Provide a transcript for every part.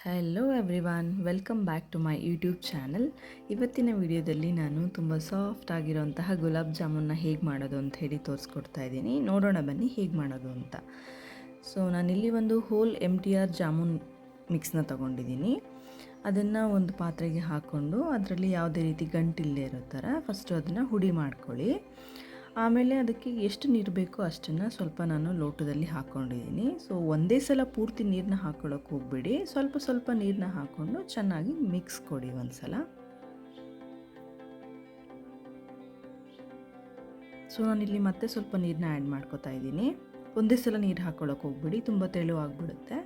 Hello everyone, welcome back to my YouTube channel. ಇವತ್ತಿನ ವಿಡಿಯೋದಲ್ಲಿ ನಾನು ತುಂಬ ಸಾಫ್ಟ್ ಆಗಿರೋಂತಹ ಗುಲಾಬ್ ಜಾಮೂನ್ನ ಹೇಗೆ ಮಾಡೋದು ಅಂತ ಹೇಳಿ ತೋರಿಸ್ಕೊಡ್ತಾ ಇದ್ದೀನಿ. ನೋಡೋಣ ಬನ್ನಿ ಹೇಗೆ ಮಾಡೋದು ಅಂತ. ಸೊ ನಾನಿಲ್ಲಿ ಒಂದು ಹೋಲ್ MTR ಜಾಮೂನ್ ಮಿಕ್ಸ್ನ ತೊಗೊಂಡಿದ್ದೀನಿ. ಅದನ್ನು ಒಂದು ಪಾತ್ರೆಗೆ ಹಾಕ್ಕೊಂಡು ಅದರಲ್ಲಿ ಯಾವುದೇ ರೀತಿ ಗಂಟಿಲ್ಲದೆ ಇರೋ ಥರ ಫಸ್ಟು ಅದನ್ನು ಹುಡಿ ಮಾಡ್ಕೊಳ್ಳಿ. ಆಮೇಲೆ ಅದಕ್ಕೆ ಎಷ್ಟು ನೀರು ಬೇಕೋ ಅಷ್ಟನ್ನು ಸ್ವಲ್ಪ ನಾನು ಲೋಟದಲ್ಲಿ ಹಾಕ್ಕೊಂಡಿದ್ದೀನಿ. ಸೊ ಒಂದೇ ಸಲ ಪೂರ್ತಿ ನೀರನ್ನ ಹಾಕ್ಕೊಳ್ಳೋಕೆ ಹೋಗಬೇಡಿ, ಸ್ವಲ್ಪ ಸ್ವಲ್ಪ ನೀರನ್ನ ಹಾಕ್ಕೊಂಡು ಚೆನ್ನಾಗಿ ಮಿಕ್ಸ್ ಕೊಡಿ ಒಂದು ಸಲ. ಸೊ ನಾನಿಲ್ಲಿ ಮತ್ತೆ ಸ್ವಲ್ಪ ನೀರನ್ನ ಆ್ಯಡ್ ಮಾಡ್ಕೊತಾ ಇದ್ದೀನಿ. ಒಂದೇ ಸಲ ನೀರು ಹಾಕ್ಕೊಳ್ಳೋಕೆ ಹೋಗ್ಬಿಡಿ, ತುಂಬ ತೆಳುವಾಗಿಬಿಡುತ್ತೆ.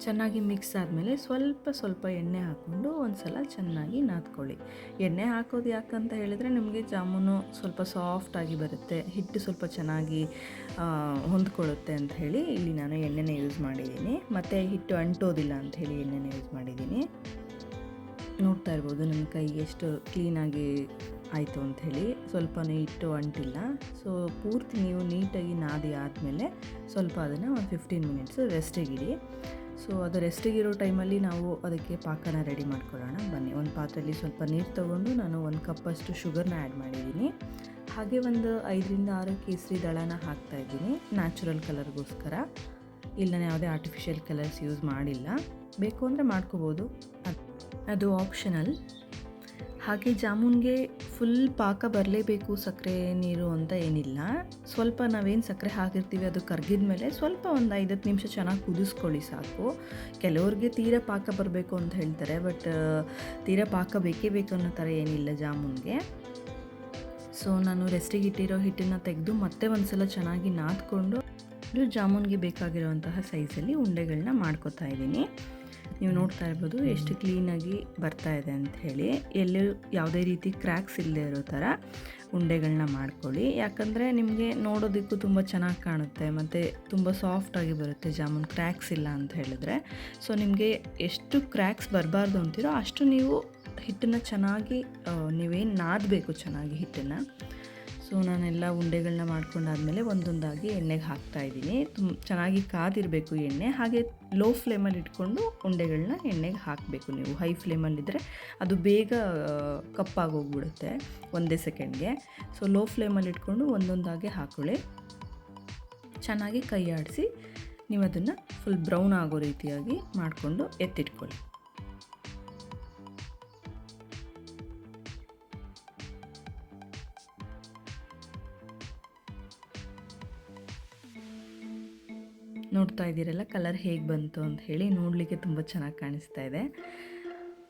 ಚೆನ್ನಾಗಿ ಮಿಕ್ಸ್ ಆದಮೇಲೆ ಸ್ವಲ್ಪ ಸ್ವಲ್ಪ ಎಣ್ಣೆ ಹಾಕ್ಕೊಂಡು ಒಂದು ಸಲ ಚೆನ್ನಾಗಿ ನಾದ್ಕೊಳ್ಳಿ. ಎಣ್ಣೆ ಹಾಕೋದು ಯಾಕಂತ ಹೇಳಿದರೆ ನಿಮಗೆ ಜಾಮೂನು ಸ್ವಲ್ಪ ಸಾಫ್ಟಾಗಿ ಬರುತ್ತೆ, ಹಿಟ್ಟು ಸ್ವಲ್ಪ ಚೆನ್ನಾಗಿ ಹೊಂದ್ಕೊಳ್ಳುತ್ತೆ ಅಂತ ಹೇಳಿ ಇಲ್ಲಿ ನಾನು ಎಣ್ಣೆನ ಯೂಸ್ ಮಾಡಿದ್ದೀನಿ. ಮತ್ತು ಹಿಟ್ಟು ಅಂಟೋದಿಲ್ಲ ಅಂಥೇಳಿ ಎಣ್ಣೆನ ಯೂಸ್ ಮಾಡಿದ್ದೀನಿ. ನೋಡ್ತಾ ಇರ್ಬೋದು ನನ್ನ ಕೈ ಎಷ್ಟು ಕ್ಲೀನಾಗಿ ಆಯಿತು ಅಂಥೇಳಿ, ಸ್ವಲ್ಪ ಹಿಟ್ಟು ಅಂಟಿಲ್ಲ. ಸೊ ಪೂರ್ತಿ ನೀವು ನೀಟಾಗಿ ನಾದಿ ಆದಮೇಲೆ ಸ್ವಲ್ಪ ಅದನ್ನು ಒಂದು 15 ಮಿನಿಟ್ಸು ರೆಸ್ಟಿಗಿಡಿ. ಸೊ ಅದು ರೆಸ್ಟಿಗಿರೋ ಟೈಮಲ್ಲಿ ನಾವು ಅದಕ್ಕೆ ಪಾಕನ ರೆಡಿ ಮಾಡ್ಕೊಳ್ಳೋಣ ಬನ್ನಿ. ಒಂದು ಪಾತ್ರೆಯಲ್ಲಿ ಸ್ವಲ್ಪ ನೀರು ತೊಗೊಂಡು ನಾನು 1 ಕಪ್ಪಷ್ಟು ಶುಗರ್ನ ಆ್ಯಡ್ ಮಾಡಿದ್ದೀನಿ. ಹಾಗೆ ಒಂದು 5ರಿಂದ 6 ಕೇಸರಿ ದಳನ ಹಾಕ್ತಾಯಿದ್ದೀನಿ, ನ್ಯಾಚುರಲ್ ಕಲರ್ಗೋಸ್ಕರ. ಇಲ್ಲ ನಾನು ಯಾವುದೇ ಆರ್ಟಿಫಿಷಿಯಲ್ ಕಲರ್ಸ್ ಯೂಸ್ ಮಾಡಿಲ್ಲ, ಬೇಕು ಅಂದರೆ ಮಾಡ್ಕೋಬೋದು, ಅದು ಆಪ್ಷನಲ್. ಹಾಗೆ ಜಾಮೂನ್ಗೆ ಫುಲ್ ಪಾಕ ಬರಲೇಬೇಕು ಸಕ್ಕರೆ ನೀರು ಅಂತ ಏನಿಲ್ಲ. ಸ್ವಲ್ಪ ನಾವೇನು ಸಕ್ಕರೆ ಹಾಕಿರ್ತೀವಿ ಅದು ಕರಗಿದ ಮೇಲೆ ಸ್ವಲ್ಪ ಒಂದು 5-10 ನಿಮಿಷ ಚೆನ್ನಾಗಿ ಕುದಿಸ್ಕೊಳ್ಳಿ ಸಾಕು. ಕೆಲವ್ರಿಗೆ ತೀರಾ ಪಾಕ ಬರಬೇಕು ಅಂತ ಹೇಳ್ತಾರೆ, ಬಟ್ ತೀರಾ ಪಾಕ ಬೇಕೇ ಬೇಕು ಅನ್ನೋ ಥರ ಏನಿಲ್ಲ ಜಾಮೂನ್ಗೆ. ಸೊ ನಾನು ರೆಸ್ಟಿಗೆ ಇಟ್ಟಿರೋ ಹಿಟ್ಟನ್ನು ತೆಗೆದು ಮತ್ತೆ ಒಂದು ಸಲ ಚೆನ್ನಾಗಿ ನಾದ್ಕೊಂಡು ಜಾಮೂನ್ಗೆ ಬೇಕಾಗಿರುವಂತಹ ಸೈಜಲ್ಲಿ ಉಂಡೆಗಳನ್ನ ಮಾಡ್ಕೊತಾ ಇದ್ದೀನಿ. ನೀವು ನೋಡ್ತಾ ಇರ್ಬೋದು ಎಷ್ಟು ಕ್ಲೀನಾಗಿ ಬರ್ತಾ ಇದೆ ಅಂಥೇಳಿ. ಎಲ್ಲೂ ಯಾವುದೇ ರೀತಿ ಕ್ರ್ಯಾಕ್ಸ್ ಇಲ್ಲದೆ ಇರೋ ಥರ ಉಂಡೆಗಳನ್ನ ಮಾಡ್ಕೊಳ್ಳಿ. ಯಾಕಂದರೆ ನಿಮಗೆ ನೋಡೋದಕ್ಕೂ ತುಂಬ ಚೆನ್ನಾಗಿ ಕಾಣುತ್ತೆ ಮತ್ತು ತುಂಬ ಸಾಫ್ಟಾಗಿ ಬರುತ್ತೆ ಜಾಮೂನ್, ಕ್ರ್ಯಾಕ್ಸ್ ಇಲ್ಲ ಅಂತ ಹೇಳಿದ್ರೆ. ಸೊ ನಿಮಗೆ ಎಷ್ಟು ಕ್ರ್ಯಾಕ್ಸ್ ಬರಬಾರ್ದು ಅಂತೀರೋ ಅಷ್ಟು ನೀವು ಹಿಟ್ಟನ್ನು ಚೆನ್ನಾಗಿ ನೀವೇನು ನಾದಬೇಕು ಚೆನ್ನಾಗಿ ಹಿಟ್ಟನ್ನು. ಸೊ ನಾನೆಲ್ಲ ಉಂಡೆಗಳನ್ನ ಮಾಡ್ಕೊಂಡಾದ್ಮೇಲೆ ಒಂದೊಂದಾಗಿ ಎಣ್ಣೆಗೆ ಹಾಕ್ತಾಯಿದ್ದೀನಿ. ಚೆನ್ನಾಗಿ ಕಾದಿರಬೇಕು ಎಣ್ಣೆ. ಹಾಗೆ ಲೋ ಫ್ಲೇಮಲ್ಲಿ ಇಟ್ಕೊಂಡು ಉಂಡೆಗಳನ್ನ ಎಣ್ಣೆಗೆ ಹಾಕಬೇಕು. ನೀವು ಹೈ ಫ್ಲೇಮಲ್ಲಿದ್ದರೆ ಅದು ಬೇಗ ಕಪ್ಪಾಗೋಗ್ಬಿಡುತ್ತೆ ಒಂದೇ ಸೆಕೆಂಡ್ಗೆ. ಸೊ ಲೋ ಫ್ಲೇಮಲ್ಲಿ ಇಟ್ಕೊಂಡು ಒಂದೊಂದಾಗಿ ಹಾಕೊಳ್ಳಿ. ಚೆನ್ನಾಗಿ ಕೈ ಆಡಿಸಿ ನೀವು ಅದನ್ನು ಫುಲ್ ಬ್ರೌನ್ ಆಗೋ ರೀತಿಯಾಗಿ ಮಾಡಿಕೊಂಡು ಎತ್ತಿಟ್ಕೊಳ್ಳಿ. ನೋಡ್ತಾ ಇದ್ದೀರಲ್ಲ ಕಲರ್ ಹೇಗೆ ಬಂತು ಅಂತ ಹೇಳಿ, ನೋಡಲಿಕ್ಕೆ ತುಂಬ ಚೆನ್ನಾಗಿ ಕಾಣಿಸ್ತಾ ಇದೆ.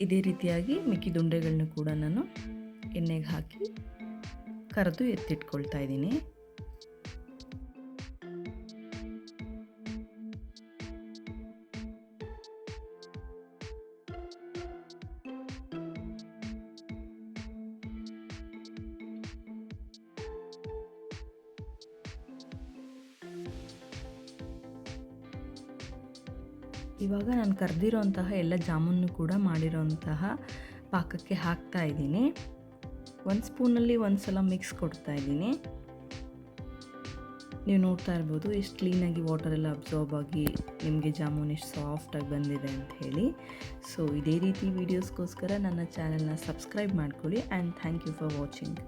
ಇದೇ ರೀತಿಯಾಗಿ ಮಿಕ್ಕಿದ ಉಂಡೆಗಳನ್ನ ಕೂಡ ನಾನು ಎಣ್ಣೆಗೆ ಹಾಕಿ ಕರೆದು ಎತ್ತಿಟ್ಕೊಳ್ತಾ ಇದ್ದೀನಿ. ಇವಾಗ ನಾನು ಕರೆದಿರೋಂತಹ ಎಲ್ಲ ಜಾಮೂನು ಕೂಡ ಮಾಡಿರೋಂತಹ ಪಾಕಕ್ಕೆ ಹಾಕ್ತಾ ಇದ್ದೀನಿ. 1 ಸ್ಪೂನಲ್ಲಿ ಒಂದು ಸಲ ಮಿಕ್ಸ್ ಕೊಡ್ತಾ ಇದ್ದೀನಿ. ನೀವು ನೋಡ್ತಾ ಇರ್ಬೋದು ಎಷ್ಟು ಕ್ಲೀನಾಗಿ ವಾಟರೆಲ್ಲ ಅಬ್ಸಾರ್ಬ್ ಆಗಿ ನಿಮಗೆ ಜಾಮೂನ್ ಎಷ್ಟು ಸಾಫ್ಟಾಗಿ ಬಂದಿದೆ ಅಂತ ಹೇಳಿ. ಸೊ ಇದೇ ರೀತಿ ವೀಡಿಯೋಸ್ಗೋಸ್ಕರ ನನ್ನ ಚಾನಲ್ನ ಸಬ್ಸ್ಕ್ರೈಬ್ ಮಾಡ್ಕೊಳ್ಳಿ. And thank you for watching.